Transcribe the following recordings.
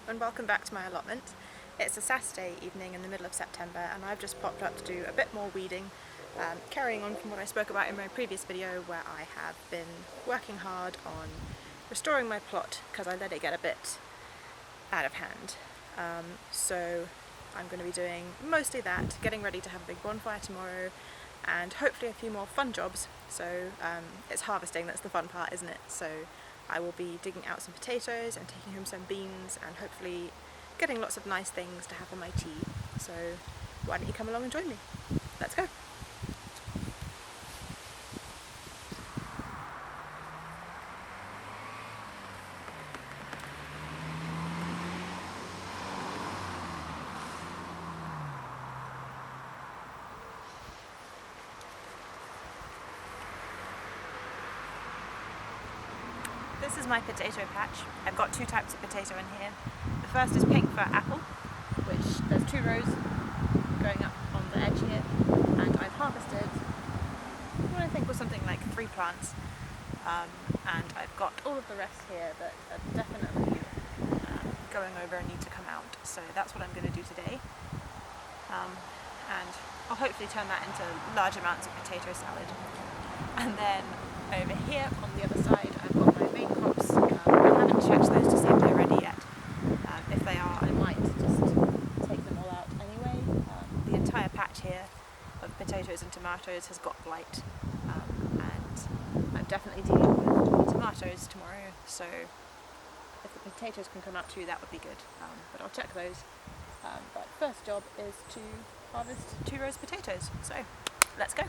and welcome back to my allotment. It's a Saturday evening in the middle of September and I've just popped up to do a bit more weeding, carrying on from what I spoke about in my previous video where I have been working hard on restoring my plot because I let it get a bit out of hand. So I'm going to be doing mostly that, getting ready to have a big bonfire tomorrow and hopefully a few more fun jobs. So it's harvesting, that's the fun part, isn't it? So I will be digging out some potatoes and taking home some beans and hopefully getting lots of nice things to have on my tea. So why don't you come along and join me? Let's go! This is my potato patch. I've got two types of potato in here. The first is pink for apple, which there's 2 rows going up on the edge here, and I've harvested what I think was something like 3 plants, and I've got all of the rest here that are definitely going over and need to come out. So that's what I'm going to do today, and I'll hopefully turn that into large amounts of potato salad. And then over here on the other side I've got my main crops. I haven't checked those to see if they're ready yet. If they are, I might just take them all out anyway. The entire patch here of potatoes and tomatoes has got blight, and I'm definitely dealing with tomatoes tomorrow, so if the potatoes can come out too, that would be good. But I'll check those. But first job is to harvest 2 rows of potatoes, so let's go.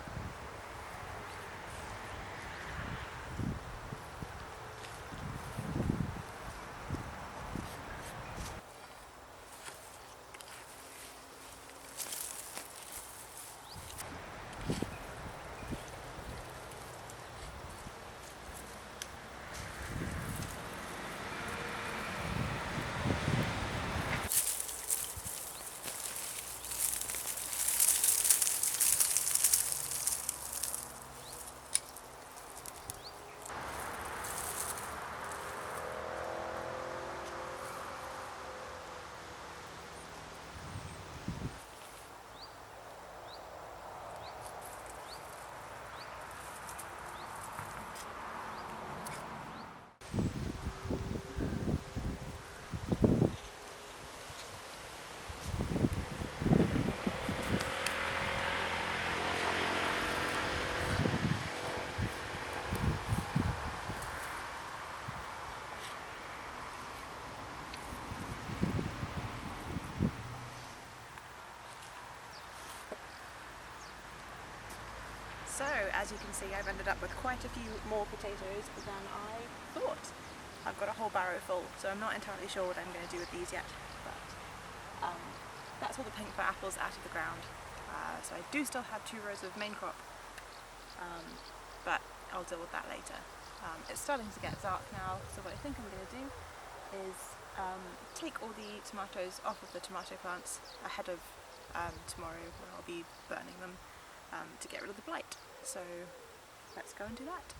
So, as you can see, I've ended up with quite a few more potatoes than I thought. I've got a whole barrow full, so I'm not entirely sure what I'm going to do with these yet, but that's all the pink for apples out of the ground. So I do still have 2 rows of main crop, but I'll deal with that later. It's starting to get dark now, so what I think I'm going to do is take all the tomatoes off of the tomato plants ahead of tomorrow when I'll be burning them to get rid of the blight. So let's go and do that.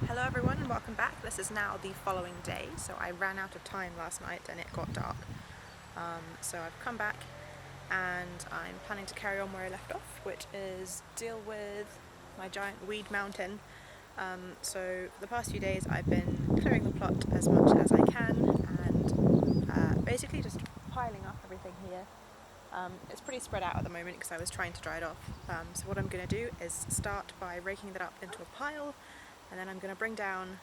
Hello everyone and welcome back. This is now the following day, so I ran out of time last night and it got dark. So I've come back and I'm planning to carry on where I left off, which is deal with my giant weed mountain. So for the past few days I've been clearing the plot as much as I can and basically just piling up everything here. It's pretty spread out at the moment because I was trying to dry it off. So what I'm going to do is start by raking that up into a pile, and then I'm going to bring down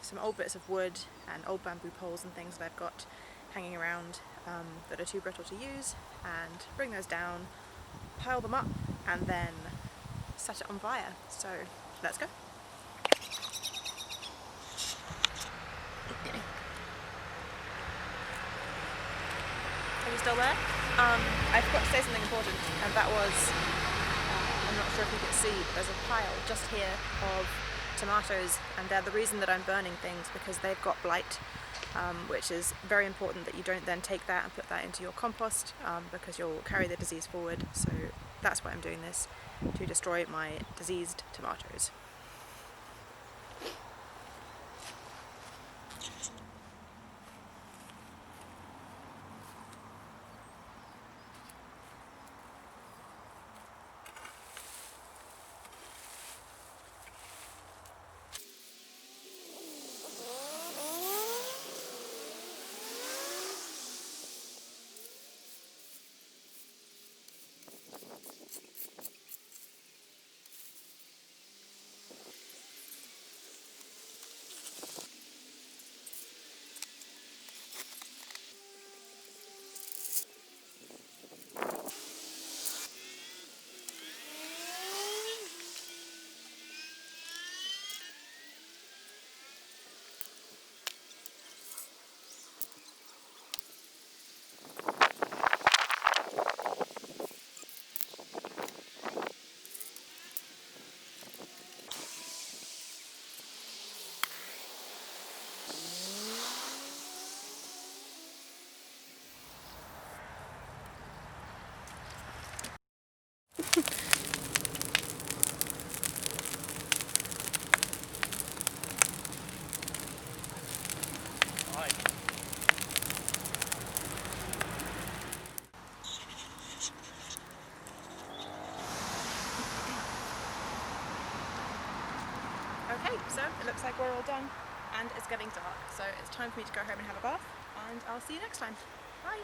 some old bits of wood and old bamboo poles and things that I've got hanging around that are too brittle to use, and bring those down, pile them up, and then set it on fire. So let's go. Are you still there? I forgot to say something important, and that was, I'm not sure if you can see, but there's a pile just here of tomatoes, and they're the reason that I'm burning things, because they've got blight, which is very important that you don't then take that and put that into your compost, because you'll carry the disease forward. So that's why I'm doing this, to destroy my diseased tomatoes. Okay, so it looks like we're all done, and it's getting dark, so it's time for me to go home and have a bath, and I'll see you next time. Bye!